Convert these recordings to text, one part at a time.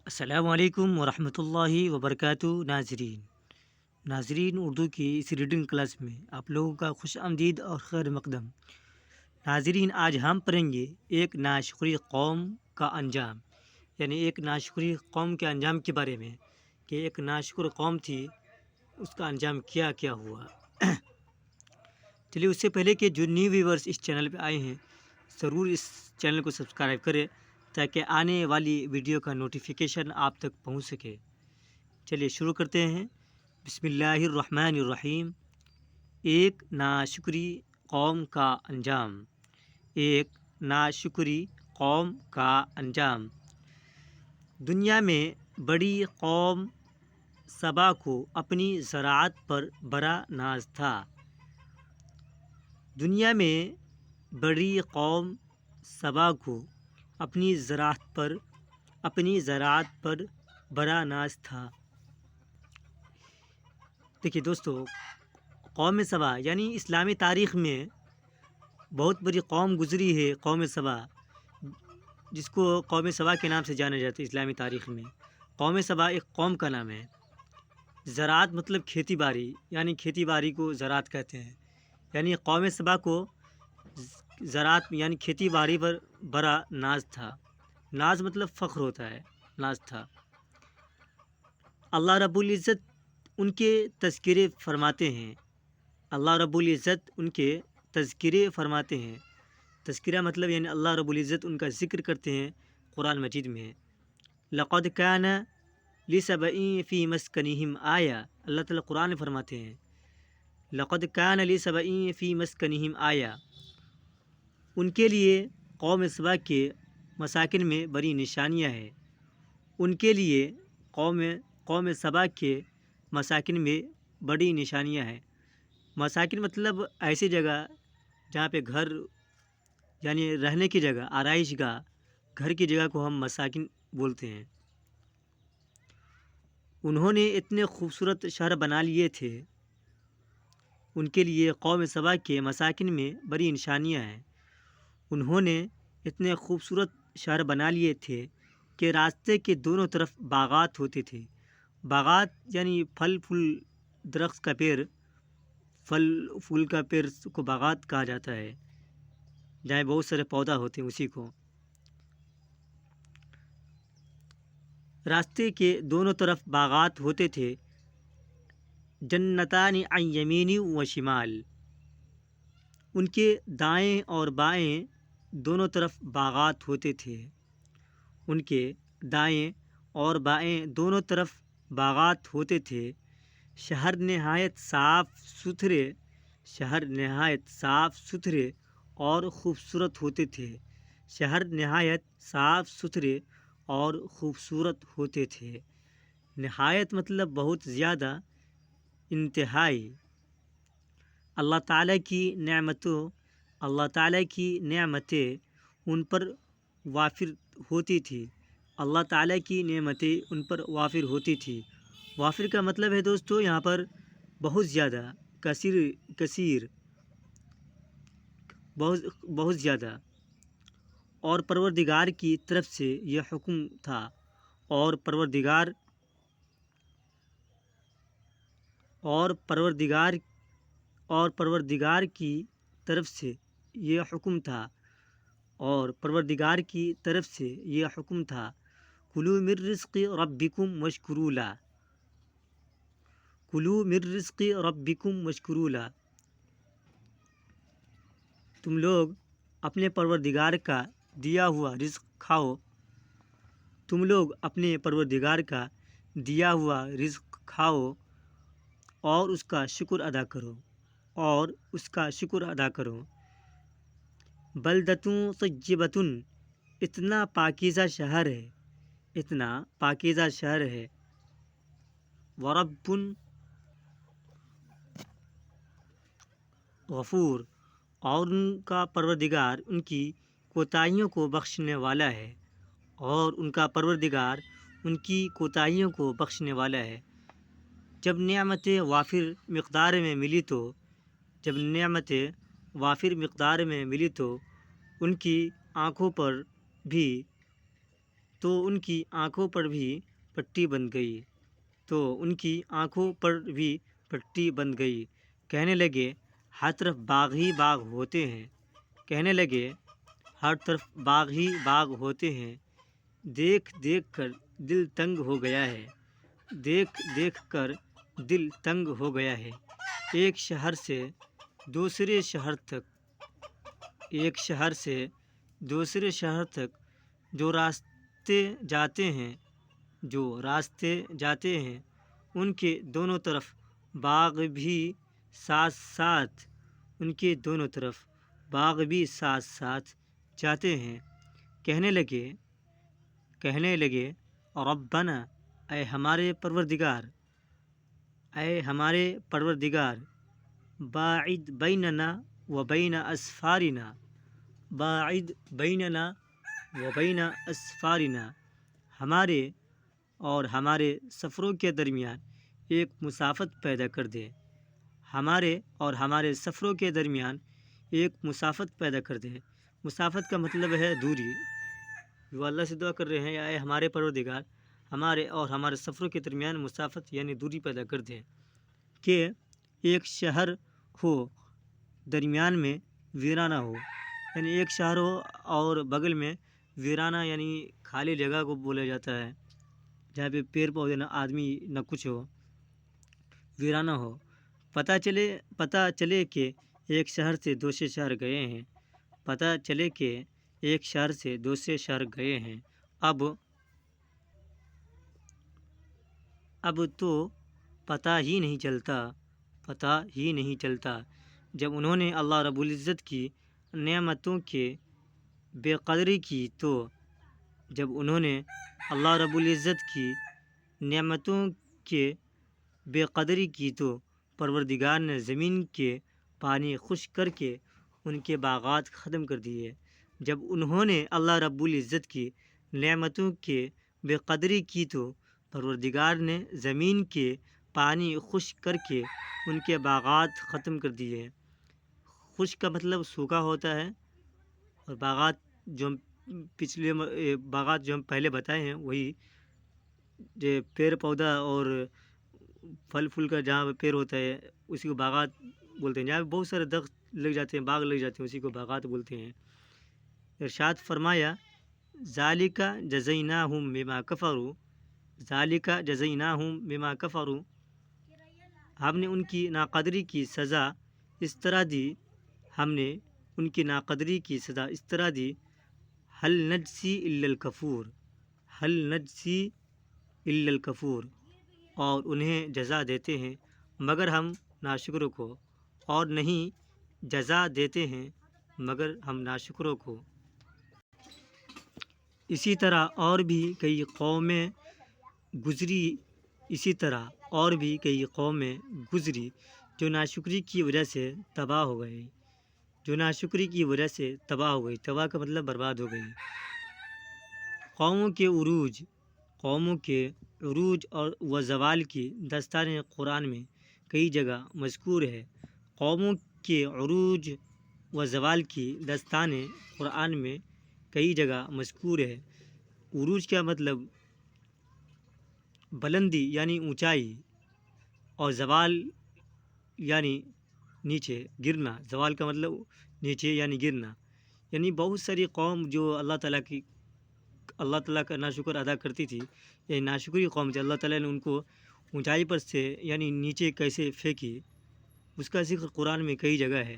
السلام علیکم ورحمۃ اللہ وبرکاتہ ناظرین اردو کی اس ریڈنگ کلاس میں آپ لوگوں کا خوش آمدید اور خیر مقدم۔ ناظرین، آج ہم پڑھیں گے ایک ناشکری قوم کا انجام، یعنی ایک ناشکری قوم کے انجام کے بارے میں کہ ایک ناشکر قوم تھی، اس کا انجام کیا کیا ہوا۔ چلیے، اس سے پہلے کہ جو نیو ویورز اس چینل پہ آئے ہیں ضرور اس چینل کو سبسکرائب کریں تاکہ آنے والی ویڈیو کا نوٹیفیکیشن آپ تک پہنچ سکے۔ چلیے شروع کرتے ہیں۔ بسم اللہ الرحمن الرحیم۔ ایک ناشکری قوم کا انجام۔ ایک ناشکری قوم کا انجام۔ دنیا میں بڑی قوم سبا کو اپنی زراعت پر بڑا ناز تھا۔ دنیا میں بڑی قوم سبا کو اپنی زراعت پر بڑا ناز تھا۔ دیکھیے دوستو، قوم سبا یعنی اسلامی تاریخ میں بہت بڑی قوم گزری ہے، قوم سبا، جس کو قوم سبا کے نام سے جانا جاتا ہے اسلامی تاریخ میں۔ قوم سبا ایک قوم کا نام ہے۔ زراعت مطلب کھیتی باڑی، یعنی کھیتی باڑی کو زراعت کہتے ہیں۔ یعنی قوم سبا کو زراعت یعنی کھیتی باڑی پر بڑا ناز تھا۔ ناز مطلب فخر ہوتا ہے، ناز تھا۔ اللہ رب العزت ان کے تذکرے فرماتے ہیں۔ اللہ رب العزت ان کے تذکرے فرماتے ہیں۔ تذکرہ مطلب یعنی اللہ رب العزت ان کا ذکر کرتے ہیں قرآن مجید میں۔ لقد کان لسبئی فی مسکنہم آیا، اللہ تعالیٰ قرآن میں فرماتے ہیں لقد کان لسبئی فی مسکنہم آیا، ان کے لیے قوم سبا کے مساکن میں بڑی نشانیاں ہیں۔ ان کے لیے قوم سبا کے مساکن میں بڑی نشانیاں ہیں۔ مساکن مطلب ایسی جگہ جہاں پہ گھر یعنی رہنے کی جگہ، آرائش گاہ، گھر کی جگہ کو ہم مساکن بولتے ہیں۔ انہوں نے اتنے خوبصورت شہر بنا لیے تھے، ان کے لیے قوم سبا کے مساکن میں بڑی نشانیاں ہیں۔ انہوں نے اتنے خوبصورت شہر بنا لیے تھے کہ راستے کے دونوں طرف باغات ہوتے تھے۔ باغات یعنی پھل پھول درخت کا پیڑ، پھل پھول کا پیڑ کو باغات کہا جاتا ہے، جہاں بہت سارے پودا ہوتے ہیں اسی کو۔ راستے کے دونوں طرف باغات ہوتے تھے، جنتان عن یمین و شمال، ان کے دائیں اور بائیں دونوں طرف باغات ہوتے تھے۔ ان کے دائیں اور بائیں دونوں طرف باغات ہوتے تھے۔ شہر نہایت صاف ستھرے اور خوبصورت ہوتے تھے۔ شہر نہایت صاف ستھرے اور خوبصورت ہوتے تھے۔ نہایت مطلب بہت زیادہ، انتہائی۔ اللہ تعالیٰ کی نعمتیں ان پر وافر ہوتی تھی۔ اللہ تعالیٰ کی نعمتیں ان پر وافر ہوتی تھی۔ وافر کا مطلب ہے دوستو یہاں پر بہت زیادہ، کثیر، بہت زیادہ۔ اور پروردگار کی طرف سے یہ حکم تھا، اور پروردگار کی طرف سے یہ حکم تھا، اور پروردگار کی طرف سے یہ حکم تھا، کلوا من رزق ربکم واشکروا لہ، کلوا من رزق ربکم واشکروا لہ، تم لوگ اپنے پروردگار کا دیا ہوا رزق کھاؤ، تم لوگ اپنے پروردگار کا دیا ہوا رزق کھاؤ اور اس کا شکر ادا کرو، بلدۃ طیبۃ، اتنا پاکیزہ شہر ہے، ورب غفور، اور ان کا پروردگار ان کی کوتاہیوں کو بخشنے والا ہے، اور ان کا پروردگار ان کی کوتاہیوں کو بخشنے والا ہے۔ جب نعمتیں وافر مقدار میں ملی تو ان کی آنکھوں پر بھی تو ان کی آنکھوں پر بھی پٹی بندھ گئی کہنے لگے ہر طرف باغ ہی باغ ہوتے ہیں دیکھ دیکھ کر دل تنگ ہو گیا ہے ایک شہر سے دوسرے شہر تک جو راستے جاتے ہیں ان کے دونوں طرف باغ بھی ساتھ ساتھ جاتے ہیں کہنے لگے ربنا اے ہمارے پروردگار باعد بیننا و بین اسفارنا ہمارے اور ہمارے سفروں کے درمیان ایک مسافت پیدا کر دے مسافت کا مطلب ہے دوری۔ وہ اللہ سے دعا کر رہے ہیں اے ہمارے پروردگار ہمارے اور ہمارے سفروں کے درمیان مسافت یعنی دوری پیدا کر دے کہ ایک شہر ہو درمیان میں ویرانہ ہو، یعنی ایک شہر ہو اور بغل میں ویرانہ یعنی خالی جگہ کو بولا جاتا ہے جہاں پہ پیڑ پودے نہ آدمی نہ کچھ ہو، ویرانہ ہو۔ پتہ چلے کہ ایک شہر سے دوسرے شہر گئے ہیں اب تو پتہ ہی نہیں چلتا جب انہوں نے اللہ رب العزت کی نعمتوں کی بے قدری کی تو پروردگار نے زمین کے پانی خشک کر کے ان کے باغات ختم کر دیے۔ جب انہوں نے اللہ رب العزت کی نعمتوں کی بے قدری کی تو پروردگار نے زمین کے پانی خشک کر کے ان کے باغات ختم کر دیے۔ خشک کا مطلب سوکھا ہوتا ہے، اور باغات جو ہم پہلے بتائے ہیں وہی جو پیڑ پودا اور پھل پھول کا جہاں پیڑ ہوتا ہے اسی کو باغات بولتے ہیں۔ جہاں پہ بہت سارے درخت لگ جاتے ہیں، باغ لگ جاتے ہیں، اسی کو باغات بولتے ہیں۔ ارشاد فرمایا ذالک جزیناہم بما کفروا ہم نے ان کی ناقدری کی سزا اس طرح دی هل نجزی الا الکفور اور انہیں جزا دیتے ہیں مگر ہم ناشکروں کو، اور نہیں جزا دیتے ہیں مگر ہم ناشکروں کو۔ اسی طرح اور بھی کئی قومیں گزری جو ناشکری کی وجہ سے تباہ ہو گئی۔ تباہ کا مطلب برباد ہو گئی۔ قوموں کے عروج اور و زوال کی داستانیں قرآن میں کئی جگہ مذکور ہے۔ قوموں کے عروج و زوال کی داستانیں قرآن میں کئی جگہ مذکور ہے۔ عروج کا مطلب بلندی یعنی اونچائی، اور زوال یعنی نیچے گرنا۔ زوال کا مطلب نیچے یعنی گرنا، یعنی بہت ساری قوم جو اللہ تعالیٰ کا ناشکر ادا کرتی تھی، یہ ناشکری قوم تھی، اللہ تعالیٰ نے ان کو اونچائی پر سے یعنی نیچے کیسے پھینکی، اس کا ذکر قرآن میں کئی جگہ ہے۔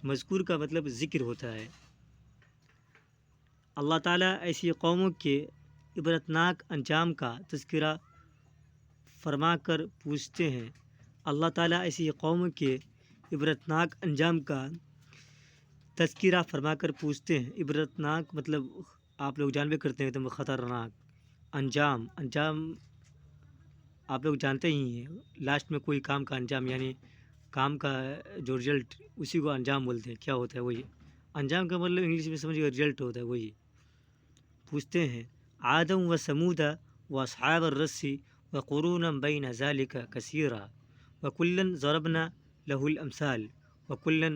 مذکور کا مطلب ذکر ہوتا ہے۔ اللہ تعالیٰ ایسی قوموں کے عبرتناک انجام کا تذکرہ فرما کر پوچھتے ہیں۔ عبرتناک مطلب آپ لوگ جانبے کرتے ہیں تو خطرناک۔ انجام آپ لوگ جانتے ہی ہیں، لاسٹ میں کوئی کام کا انجام یعنی کام کا جو رزلٹ اسی کو انجام بولتے ہیں۔ کیا ہوتا ہے وہی انجام کا مطلب انگلش میں سمجھ گئے، رزلٹ ہوتا ہے وہی۔ پوچھتے ہیں عادم و سمود و اصحاب الرس و قرونا بین ذالک کثیرا وکلا ضربنا له الامثال وکلا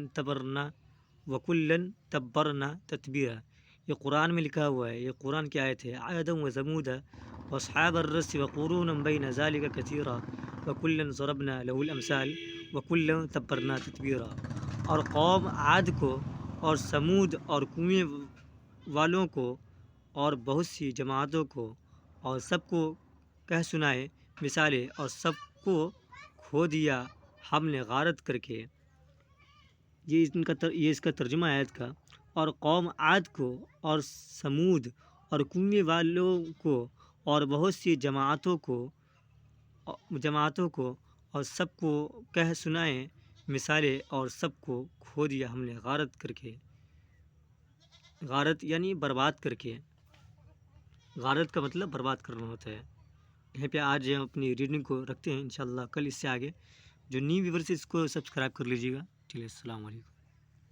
تبرنا تتبیرا، یہ قرآن میں لکھا ہوا ہے، یہ قرآن کی آیت ہے۔ عاد و ثمود واصحاب الرس وقرون بین ذلک کثیرا وکلا ضربنا له الامثال وکلا تبرنا تتبیرا۔ اور قوم عاد کو اور سمود اور کنویں والوں کو اور بہت سی جماعتوں کو اور سب کو کہہ سنائے مثالیں، اور سب کو کھو دیا ہم نے غارت کر کے۔ یہ اس کا ترجمہ ہے آیت کا۔ اور قوم عاد کو اور سمود اور کنویں والوں کو اور بہت سی جماعتوں کو اور سب کو کہہ سنائے مثالیں، اور سب کو کھو دیا ہم نے غارت کر کے۔ غارت یعنی برباد کر کے۔ غارت کا مطلب برباد کرنا ہوتا ہے۔ یہیں پہ آج ہم اپنی ریڈنگ کو رکھتے ہیں، انشاءاللہ کل اس سے آگے جو نیو ویورز اس کو سبسکرائب کر لیجیے گا۔ چلیے السلام علیکم۔